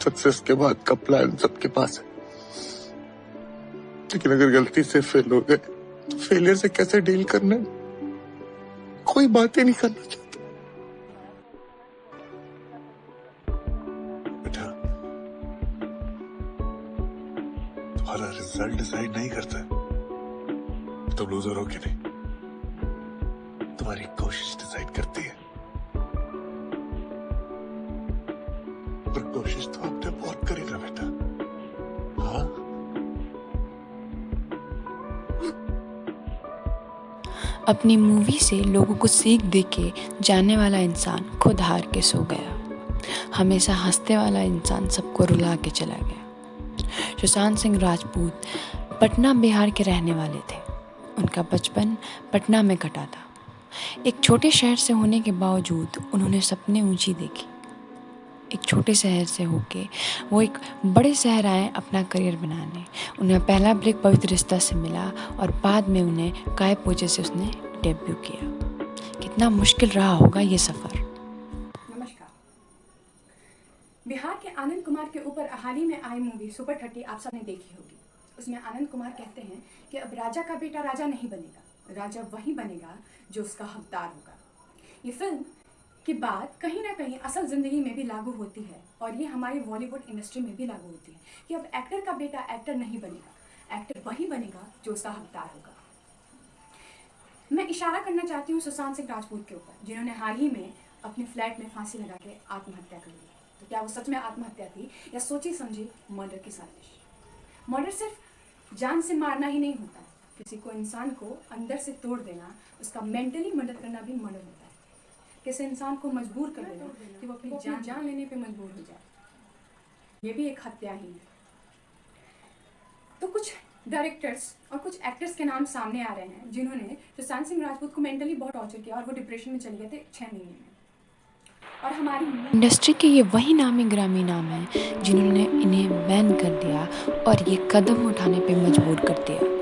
Success के बाद का प्लान सबके पास है, लेकिन अगर गलती से फेल हो गए तो फेलियर से कैसे डील करना है, कोई बात ही नहीं करना चाहता। बेटा, तुम्हारा रिजल्ट डिसाइड नहीं करता है तुम लूजर हो कि नहीं, तुम्हारी कोशिश डिसाइड करती है। पर कोशिश तो आपने बहुत करी ना बेटा। हाँ, अपनी मूवी से लोगों को सीख दे के जाने वाला इंसान खुद हार के सो गया। हमेशा हंसते वाला इंसान सबको रुला के चला गया। सुशांत सिंह राजपूत पटना बिहार के रहने वाले थे। उनका बचपन पटना में कटा था। एक छोटे शहर से होने के बावजूद उन्होंने सपने ऊंची देखी। एक छोटे शहर से होके वो एक बड़े शहर आए अपना करियर बनाने। उन्हें पहला ब्रेक पवित्र रिश्ता से मिला और बाद में उन्हें काय पोचे से उसने डेब्यू किया। कितना मुश्किल रहा होगा ये सफ़र। नमस्कार। बिहार के आनंद कुमार के ऊपर हाल ही में आई मूवी सुपर 30 आप सबने देखी होगी। उसमें आनंद कुमार कहते हैं कि अब राजा का बेटा राजा नहीं बनेगा, राजा वही बनेगा जो उसका हकदार होगा। ये फिल्म की बात कहीं ना कहीं असल ज़िंदगी में भी लागू होती है और ये हमारी बॉलीवुड इंडस्ट्री में भी लागू होती है कि अब एक्टर का बेटा एक्टर नहीं बनेगा, एक्टर वही बनेगा जो उसका हकदार होगा। मैं इशारा करना चाहती हूँ सुशांत सिंह राजपूत के ऊपर, जिन्होंने हाल ही में अपने फ्लैट में फांसी लगा के आत्महत्या कर ली। तो क्या वो सच में आत्महत्या थी या सोची समझी मर्डर की साजिश? मर्डर सिर्फ जान से मारना ही नहीं होता है, किसी को इंसान को अंदर से तोड़ देना, उसका मेंटली मर्डर करना भी मर्डर होता है। किसी इंसान को मजबूर कर देना कि वो अपनी जान लेने पे मजबूर हो जाए, ये भी एक हत्या ही है। तो कुछ डायरेक्टर्स और कुछ एक्टर्स के नाम सामने आ रहे हैं जिन्होंने सुशांत सिंह राजपूत को मेंटली बहुत टॉर्चर किया और वो डिप्रेशन में चले गए थे 6 महीने में। और हमारी इंडस्ट्री के ये वही नामी ग्रामी नाम हैं जिन्होंने इन्हें बैन कर दिया और ये कदम उठाने पे मजबूर कर दिया।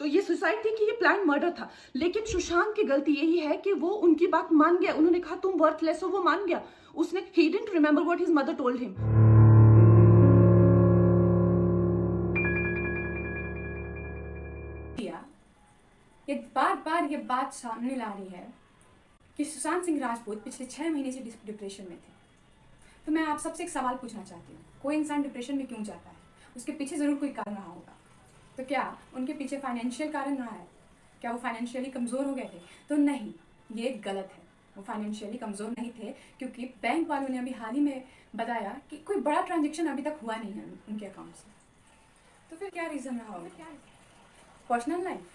तो ये सुसाइड थी कि ये प्लान मर्डर था, लेकिन सुशांत की गलती यही है कि वो उनकी बात मान गया। उन्होंने कहा तुम वर्थलेस हो, वो मान गया। उसने he didn't remember what his mother told him. ये बार बार ये बात सामने ला रही है कि सुशांत सिंह राजपूत पिछले 6 महीने से डिप्रेशन में थे। तो मैं आप सबसे एक सवाल पूछना चाहती हूँ, कोई इंसान डिप्रेशन में क्यों जाता है? उसके पीछे ज़रूर कोई कारण रहा होगा। तो क्या उनके पीछे फाइनेंशियल कारण रहा है? क्या वो फाइनेंशियली कमज़ोर हो गए थे? तो नहीं, ये गलत है। वो फाइनेंशियली कमज़ोर नहीं थे, क्योंकि बैंक वालों ने अभी हाल ही में बताया कि कोई बड़ा ट्रांजेक्शन अभी तक हुआ नहीं है उनके अकाउंट से। तो फिर क्या रीज़न रहा होगा? Personal life.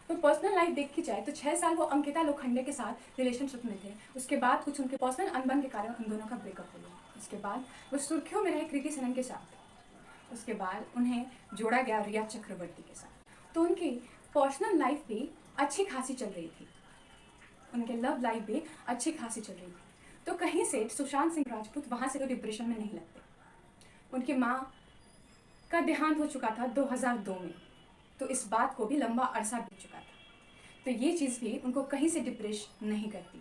तो पर्सनल लाइफ देखी जाए तो 6 साल वो अंकिता लोखंडे के साथ रिलेशनशिप में थे। उसके बाद कुछ उनके पर्सनल अनबन के कारण उन दोनों का ब्रेकअप हो गया। उसके बाद वो सुर्खियों में रहे कृति सेनन के साथ। उसके बाद उन्हें जोड़ा गया रिया चक्रवर्ती के साथ। तो उनकी पर्सनल लाइफ भी अच्छी खासी चल रही थी, उनके लव लाइफ भी अच्छी खासी चल रही थी। तो कहीं से सुशांत सिंह राजपूत वहाँ से तो डिप्रेशन में नहीं लगते। उनकी माँ का देहांत हो चुका था 2002 में, तो इस बात को भी लंबा अरसा बीत चुका था। तो ये चीज़ भी उनको कहीं से डिप्रेस नहीं करती।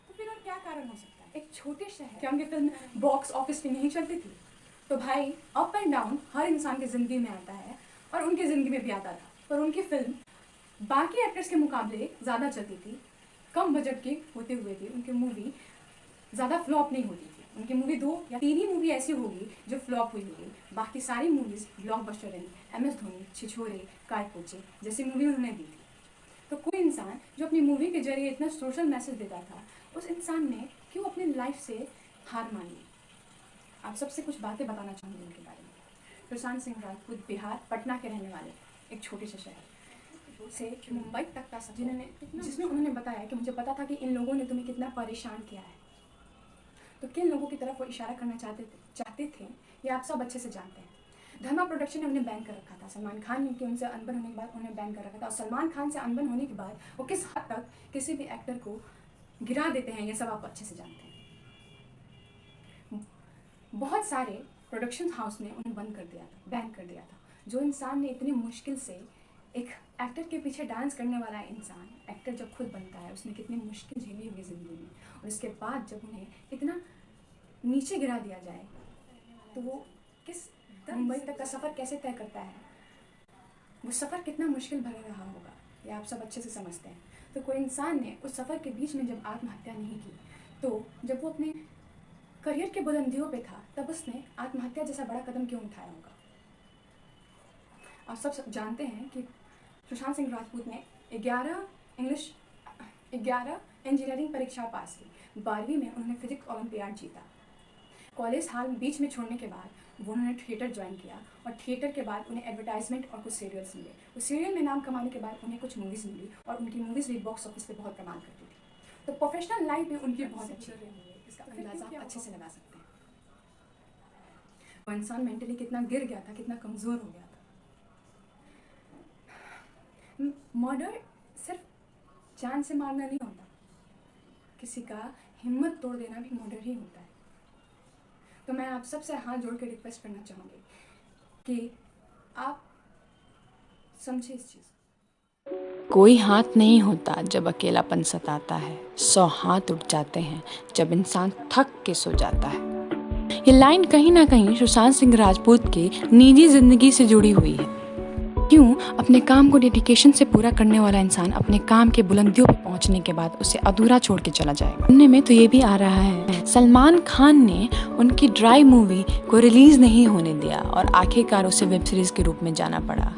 तो फिर और क्या कारण हो सकता है? एक छोटे शहर, क्या उनकी फिल्म बॉक्स ऑफिस पे नहीं चलती थी? तो भाई अप एंड डाउन हर इंसान की ज़िंदगी में आता है और उनकी ज़िंदगी में भी आता था। पर उनकी फिल्म बाकी एक्टर्स के मुकाबले ज़्यादा चलती थी, कम बजट की होते हुए भी उनकी मूवी ज़्यादा फ्लॉप नहीं होती थी। उनकी मूवी 2 या 3 ही मूवी ऐसी होगी जो फ्लॉप हुई होगी, बाकी सारी मूवीज़ ब्लॉकबस्टर रही। MS धोनी, छिछोरे, काय पोचे जैसी मूवी उन्होंने दी थी। तो कोई इंसान जो अपनी मूवी के जरिए इतना सोशल मैसेज देता था, उस इंसान ने क्यों अपनी लाइफ से हार मान ली? आप सबसे कुछ बातें बताना चाहूँगी उनके बारे में। सुशांत सिंह राजपूत बिहार पटना के रहने वाले, एक छोटे से शहर से मुंबई तक का सफर, जिसमें उन्होंने बताया कि मुझे पता था कि इन लोगों ने तुम्हें कितना परेशान किया है। तो किन लोगों की तरफ वो इशारा करना चाहते थे ये आप सब अच्छे से जानते हैं। धर्मा प्रोडक्शन ने उन्हें बैन कर रखा था। सलमान खान ने उनसे अनबन होने के बाद उन्हें बैन कर रखा था। और सलमान खान से अनबन होने के बाद वो किस हद तक किसी भी एक्टर को गिरा देते हैं ये सब आप अच्छे से जानते हैं। बहुत सारे प्रोडक्शन हाउस ने उन्हें बंद कर दिया था, बैन कर दिया था। जो इंसान ने इतनी मुश्किल से एक एक्टर के पीछे डांस करने वाला इंसान एक्टर जब खुद बनता है, उसने कितनी मुश्किल झेली होगी ज़िंदगी में, और उसके बाद जब उन्हें इतना नीचे गिरा दिया जाए तो वो किस मुंबई तक का सफ़र कैसे तय करता है, वो सफ़र कितना मुश्किल भरा रहा होगा, ये आप सब अच्छे से समझते हैं। तो कोई इंसान ने उस सफ़र के बीच में जब आत्महत्या नहीं की, तो जब वो अपने करियर के बुलंदियों पे था, तब उसने आत्महत्या जैसा बड़ा कदम क्यों उठाया होगा। आप सब जानते हैं कि सुशांत सिंह राजपूत ने 11 इंजीनियरिंग परीक्षा पास की। 12वीं में उन्होंने फिजिक्स ओलंपियाड जीता। कॉलेज हाल बीच में छोड़ने के बाद वो उन्होंने थिएटर ज्वाइन किया और थिएटर के बाद उन्हें एडवर्टाइजमेंट और कुछ सीरियल्स मिले। उस सीरियल में नाम कमाने के बाद उन्हें कुछ मूवीज़ मिली और उनकी मूवीज़ भी बॉक्स ऑफिस पे बहुत कमाल करती थी। तो प्रोफेशनल लाइफ भी उनकी बहुत अच्छी रही है, इसका अंदाज़ा आप अच्छे से लगा सकते हैं। वो इंसान मेंटली कितना गिर गया था, कितना कमज़ोर हो गया था। मर्डर सिर्फ जान से मारना नहीं होता, किसी का हिम्मत तोड़ देना भी मर्डर ही होता है। तो मैं आप सबसे हाथ जोड़ के रिक्वेस्ट करना चाहूँगी कि आप समझे इस चीज़। कोई हाथ नहीं होता जब अकेलापन सताता है, 100 हाथ उठ जाते हैं जब इंसान थक के सो जाता है। ये लाइन कहीं ना कहीं सुशांत सिंह राजपूत की निजी जिंदगी से जुड़ी हुई है। क्यों अपने काम को डेडिकेशन से पूरा करने वाला इंसान अपने काम के बुलंदियों पे पहुंचने के बाद उसे अधूरा छोड़ के चला जाएगा। सुनने में तो ये भी आ रहा है सलमान खान ने उनकी ड्राई मूवी को रिलीज नहीं होने दिया और आखिरकार उसे वेब सीरीज के रूप में जाना पड़ा।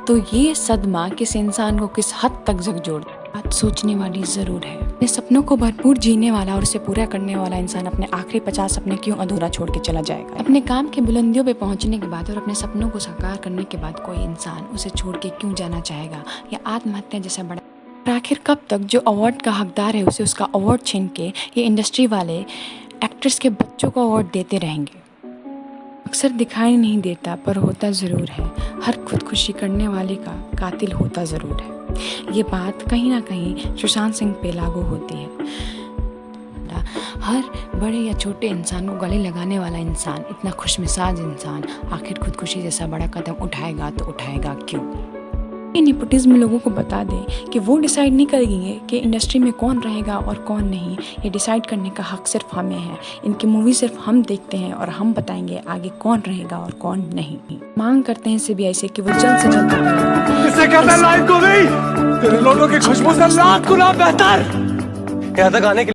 तो ये सदमा किस इंसान को किस हद तक झकझोर, बात सोचने वाली जरूर है। अपने सपनों को भरपूर जीने वाला और उसे पूरा करने वाला इंसान अपने आखिरी 50 सपने क्यों अधूरा छोड़ के चला जाएगा। अपने काम के बुलंदियों पे पहुंचने के बाद और अपने सपनों को साकार करने के बाद कोई इंसान उसे छोड़ के क्यों जाना चाहेगा, या आत्महत्या जैसा बड़ा। और आखिर कब तक जो अवार्ड का हकदार है उसे उसका अवार्ड छीन के ये इंडस्ट्री वाले एक्टर्स के बच्चों को अवार्ड देते रहेंगे। अक्सर दिखाई नहीं देता पर होता ज़रूर है, हर खुदकुशी करने वाले का कातिल होता ज़रूर है। ये बात कहीं ना कहीं सुशांत सिंह पे लागू होती है। हर बड़े या छोटे इंसान को गले लगाने वाला इंसान, इतना खुशमिजाज इंसान आखिर खुदकुशी जैसा बड़ा कदम उठाएगा तो उठाएगा क्यों। ये नेपोटिज्म लोगों को बता दें कि वो डिसाइड नहीं करेंगे कि इंडस्ट्री में कौन रहेगा और कौन नहीं। ये डिसाइड करने का हक सिर्फ हमें है। इनकी मूवी सिर्फ हम देखते हैं और हम बताएंगे आगे कौन रहेगा और कौन नहीं। मांग करते हैं CBI से कि वो जल्द से जल्द इससे कहता है लाइफ को भी तेरे लोगों की खुशबू से लाख गुना बेहतर। क्या था गाने के